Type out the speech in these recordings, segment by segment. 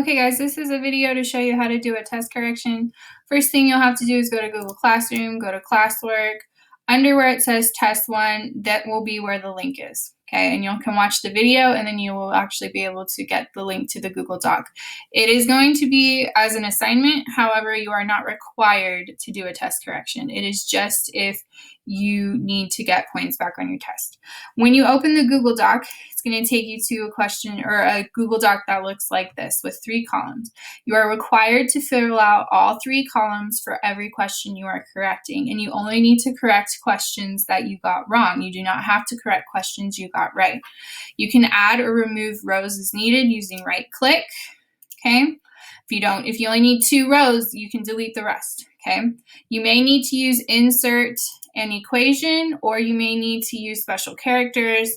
Okay guys, this is a video to show you how to do a test correction. First thing you'll have to do is go to Google Classroom, go to classwork. Under where it says test 1, that will be where the link is. Okay, and you can watch the video and then you will actually be able to get the link to the Google Doc. It is going to be as an assignment, however, you are not required to do a test correction. It is just if you need to get points back on your test. When you open the Google Doc, it's going to take you to a question or a Google Doc that looks like this with 3 columns. You are required to fill out all 3 columns for every question you are correcting, and you only need to correct questions that you got wrong. You do not have to correct questions you got right. You can add or remove rows as needed using right click. Okay. If you only need 2 rows, you can delete the rest. Okay. You may need to use insert an equation, or you may need to use special characters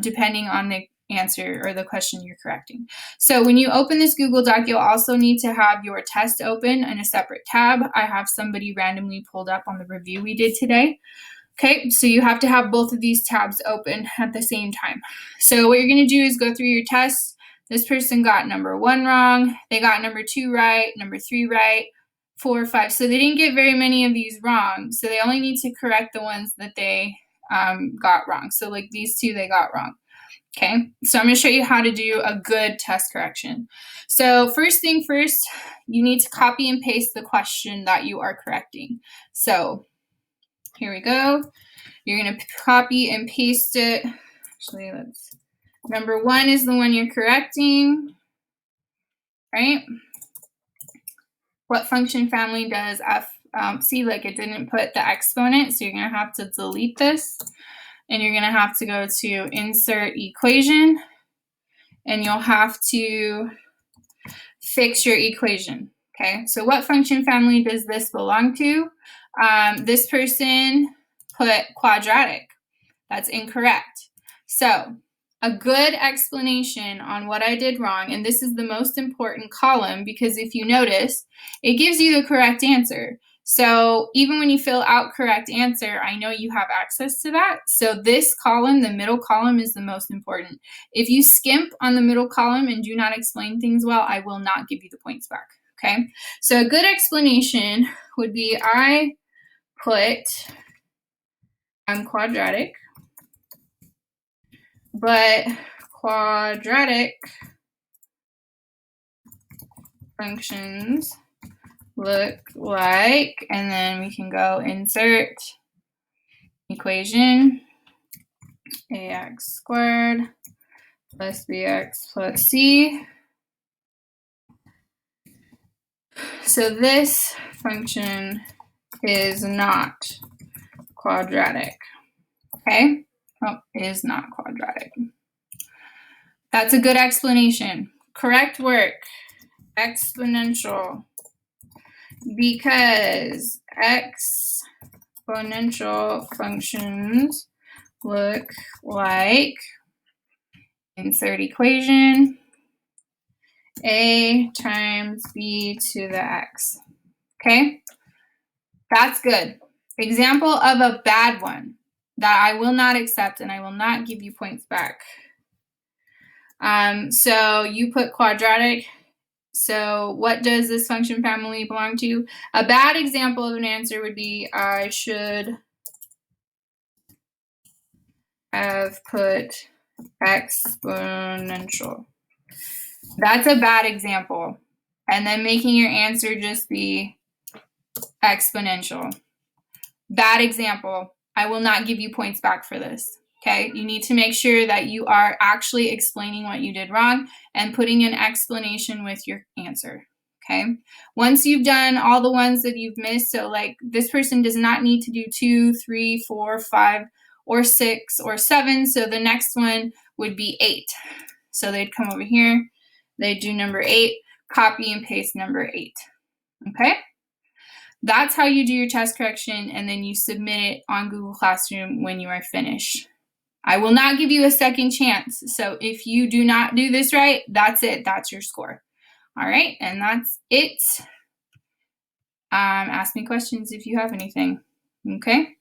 depending on the answer or the question you're correcting. So when you open this Google Doc, you'll also need to have your test open in a separate tab. I have somebody randomly pulled up on the review we did today. Okay, so you have to have both of these tabs open at the same time. So what you're going to do is go through your tests. This person got number 1 wrong. They got number 2 right, number 3 right, 4, 5. So they didn't get very many of these wrong. So they only need to correct the ones that they got wrong. So like these 2 they got wrong. Okay, so I'm going to show you how to do a good test correction. So first thing first, you need to copy and paste the question that you are correcting. So here we go. You're going to copy and paste it. Actually, number 1 is the one you're correcting, right? What function family does f? See, like it didn't put the exponent, so you're going to have to delete this. And you're going to have to go to insert equation, and you'll have to fix your equation. Okay, so what function family does this belong to? This person put quadratic. That's incorrect. So a good explanation on what I did wrong, and this is the most important column because if you notice, it gives you the correct answer. So even when you fill out correct answer, I know you have access to that. So this column, the middle column, is the most important. If you skimp on the middle column and do not explain things well, I will not give you the points back. Okay, so a good explanation would be I put quadratic, but quadratic functions look like, and then we can go insert equation, ax squared plus bx plus c. So this function is not quadratic, okay? Oh, is not quadratic. That's a good explanation. Correct work, exponential, because exponential functions look like, insert equation, a times b to the x. Okay, that's good. Example of a bad one that I will not accept and I will not give you points back. So you put quadratic. So what does this function family belong to? A bad example of an answer would be I should have put exponential. That's a bad example. And then making your answer just be exponential. Bad example. I will not give you points back for this. Okay, you need to make sure that you are actually explaining what you did wrong and putting an explanation with your answer. Okay, once you've done all the ones that you've missed, so like this person does not need to do 2, 3, 4, 5, or 6, or 7. So the next one would be 8. So they'd come over here, they'd do number 8, copy and paste number 8. Okay. That's how you do your test correction, and then you submit it on Google Classroom when you are finished. I will not give you a second chance. So if you do not do this right, that's it. That's your score. All right, and that's it. Ask me questions if you have anything. Okay.